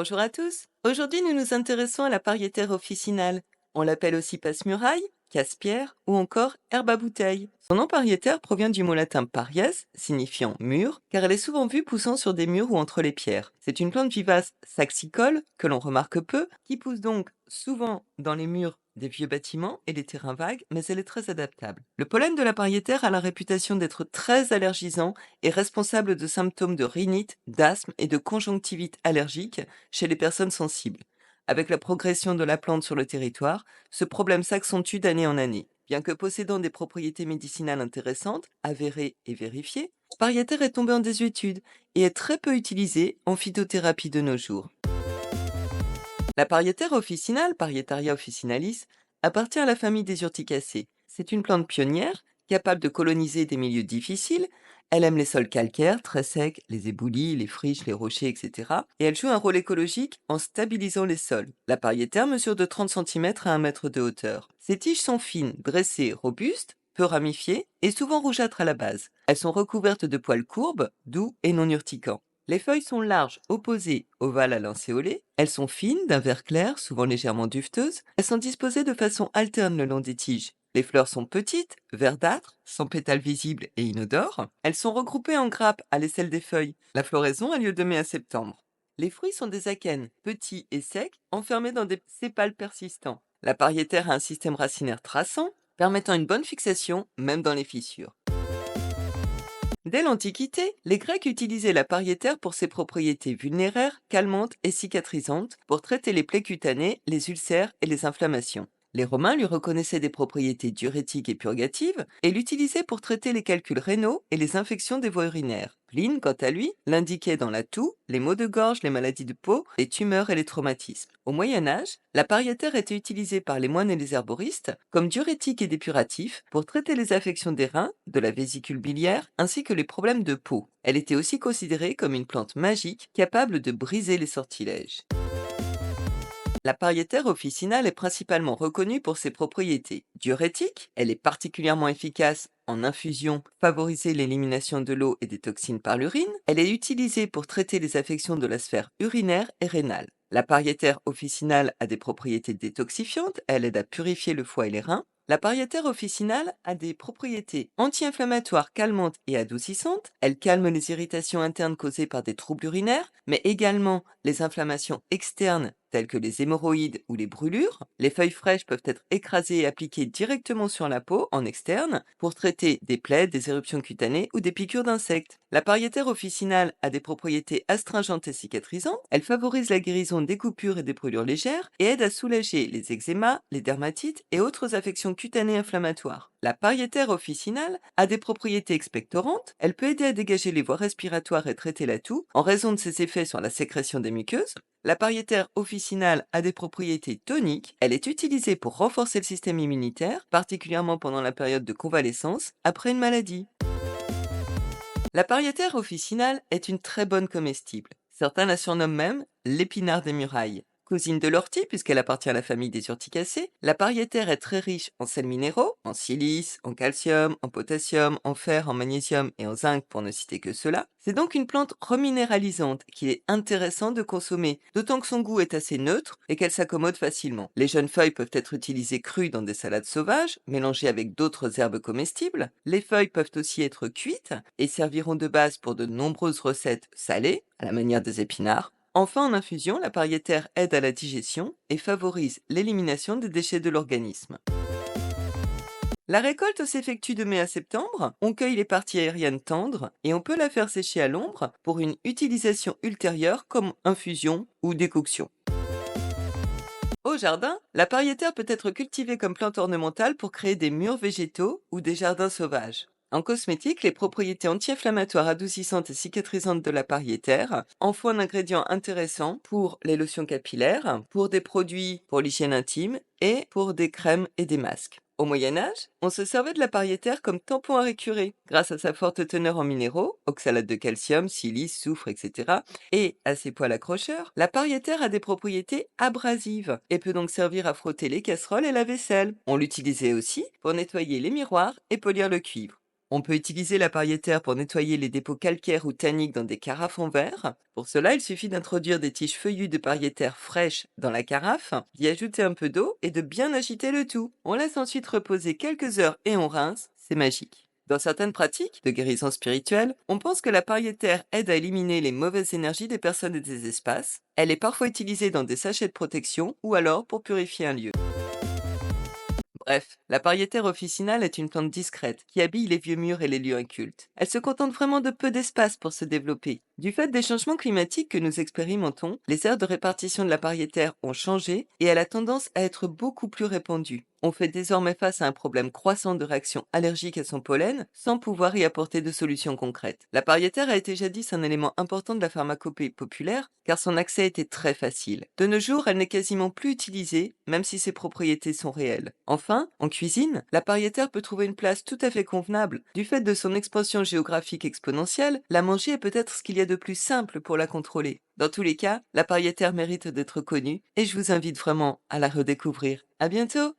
Bonjour à tous. Aujourd'hui, nous nous intéressons à la Parieter officinale. On l'appelle aussi passe-muraille, casse-pierre ou encore herbe à bouteille. Son nom Parieter provient du mot latin paries, signifiant mur, car elle est souvent vue poussant sur des murs ou entre les pierres. C'est une plante vivace saxicole que l'on remarque peu, qui pousse donc souvent dans les murs des vieux bâtiments et les terrains vagues, mais elle est très adaptable. Le pollen de la Parieter a la réputation d'être très allergisant et responsable de symptômes de rhinite, d'asthme et de conjonctivite allergique chez les personnes sensibles. Avec la progression de la plante sur le territoire, ce problème s'accentue d'année en année. Bien que possédant des propriétés médicinales intéressantes, avérées et vérifiées, Parieter est tombé en désuétude et est très peu utilisée en phytothérapie de nos jours. La Parieter officinale, Parietaria officinalis, appartient à la famille des urticacées. C'est une plante pionnière, capable de coloniser des milieux difficiles. Elle aime les sols calcaires, très secs, les éboulis, les friches, les rochers, etc. Et elle joue un rôle écologique en stabilisant les sols. La Parieter mesure de 30 cm à 1 mètre de hauteur. Ses tiges sont fines, dressées, robustes, peu ramifiées et souvent rougeâtres à la base. Elles sont recouvertes de poils courbes, doux et non urticants. Les feuilles sont larges, opposées, ovales à lancéolées. Elles sont fines, d'un vert clair, souvent légèrement duveteuses. Elles sont disposées de façon alterne le long des tiges. Les fleurs sont petites, verdâtres, sans pétales visibles et inodores. Elles sont regroupées en grappes à l'aisselle des feuilles. La floraison a lieu de mai à septembre. Les fruits sont des akènes, petits et secs, enfermés dans des sépales persistants. La Parieter a un système racinaire traçant, permettant une bonne fixation, même dans les fissures. Dès l'Antiquité, les Grecs utilisaient la Parieter pour ses propriétés vulnéraires, calmantes et cicatrisantes, pour traiter les plaies cutanées, les ulcères et les inflammations. Les Romains lui reconnaissaient des propriétés diurétiques et purgatives et l'utilisaient pour traiter les calculs rénaux et les infections des voies urinaires. Pline, quant à lui, l'indiquait dans la toux, les maux de gorge, les maladies de peau, les tumeurs et les traumatismes. Au Moyen Âge, la Parieter était utilisée par les moines et les herboristes comme diurétique et dépuratif pour traiter les affections des reins, de la vésicule biliaire ainsi que les problèmes de peau. Elle était aussi considérée comme une plante magique capable de briser les sortilèges. La Parieter officinale est principalement reconnue pour ses propriétés diurétiques. Elle est particulièrement efficace en infusion, favoriser l'élimination de l'eau et des toxines par l'urine. Elle est utilisée pour traiter les affections de la sphère urinaire et rénale. La Parieter officinale a des propriétés détoxifiantes. Elle aide à purifier le foie et les reins. La Parieter officinale a des propriétés anti-inflammatoires, calmantes et adoucissantes. Elle calme les irritations internes causées par des troubles urinaires, mais également les inflammations externes telles que les hémorroïdes ou les brûlures. Les feuilles fraîches peuvent être écrasées et appliquées directement sur la peau, en externe, pour traiter des plaies, des éruptions cutanées ou des piqûres d'insectes. La Parieter officinale a des propriétés astringentes et cicatrisantes. Elle favorise la guérison des coupures et des brûlures légères et aide à soulager les eczémas, les dermatites et autres affections cutanées inflammatoires. La Parieter officinale a des propriétés expectorantes. Elle peut aider à dégager les voies respiratoires et traiter la toux en raison de ses effets sur la sécrétion des muqueuses. La Parieter officinale a des propriétés toniques. Elle est utilisée pour renforcer le système immunitaire, particulièrement pendant la période de convalescence après une maladie. La Parieter officinale est une très bonne comestible. Certains la surnomment même l'épinard des murailles. Cousine de l'ortie, puisqu'elle appartient à la famille des urticacées, la Parieter est très riche en sels minéraux, en silice, en calcium, en potassium, en fer, en magnésium et en zinc, pour ne citer que cela. C'est donc une plante reminéralisante qu'il est intéressant de consommer, d'autant que son goût est assez neutre et qu'elle s'accommode facilement. Les jeunes feuilles peuvent être utilisées crues dans des salades sauvages, mélangées avec d'autres herbes comestibles. Les feuilles peuvent aussi être cuites et serviront de base pour de nombreuses recettes salées, à la manière des épinards. Enfin, en infusion, la Parieter aide à la digestion et favorise l'élimination des déchets de l'organisme. La récolte s'effectue de mai à septembre, on cueille les parties aériennes tendres et on peut la faire sécher à l'ombre pour une utilisation ultérieure comme infusion ou décoction. Au jardin, la Parieter peut être cultivée comme plante ornementale pour créer des murs végétaux ou des jardins sauvages. En cosmétique, les propriétés anti-inflammatoires, adoucissantes et cicatrisantes de la Parieter en font un ingrédient intéressant pour les lotions capillaires, pour des produits pour l'hygiène intime et pour des crèmes et des masques. Au Moyen Âge, on se servait de la Parieter comme tampon à récurer, grâce à sa forte teneur en minéraux, oxalate de calcium, silice, soufre, etc., et à ses poils accrocheurs. La Parieter a des propriétés abrasives et peut donc servir à frotter les casseroles et la vaisselle. On l'utilisait aussi pour nettoyer les miroirs et polir le cuivre. On peut utiliser la pariétaire pour nettoyer les dépôts calcaires ou tanniques dans des carafes en verre. Pour cela, il suffit d'introduire des tiges feuillues de pariétaire fraîches dans la carafe, d'y ajouter un peu d'eau et de bien agiter le tout. On laisse ensuite reposer quelques heures et on rince, c'est magique. Dans certaines pratiques de guérison spirituelle, on pense que la pariétaire aide à éliminer les mauvaises énergies des personnes et des espaces. Elle est parfois utilisée dans des sachets de protection ou alors pour purifier un lieu. Bref, la pariétaire officinale est une plante discrète qui habille les vieux murs et les lieux incultes. Elle se contente vraiment de peu d'espace pour se développer. Du fait des changements climatiques que nous expérimentons, les aires de répartition de la pariétaire ont changé et elle a tendance à être beaucoup plus répandue. On fait désormais face à un problème croissant de réactions allergiques à son pollen sans pouvoir y apporter de solutions concrètes. La pariétaire a été jadis un élément important de la pharmacopée populaire car son accès était très facile. De nos jours, elle n'est quasiment plus utilisée, même si ses propriétés sont réelles. Enfin, en cuisine, la pariétaire peut trouver une place tout à fait convenable. Du fait de son expansion géographique exponentielle, la manger est peut-être ce qu'il y a de plus simple pour la contrôler. Dans tous les cas, la pariétaire mérite d'être connue et je vous invite vraiment à la redécouvrir. À bientôt!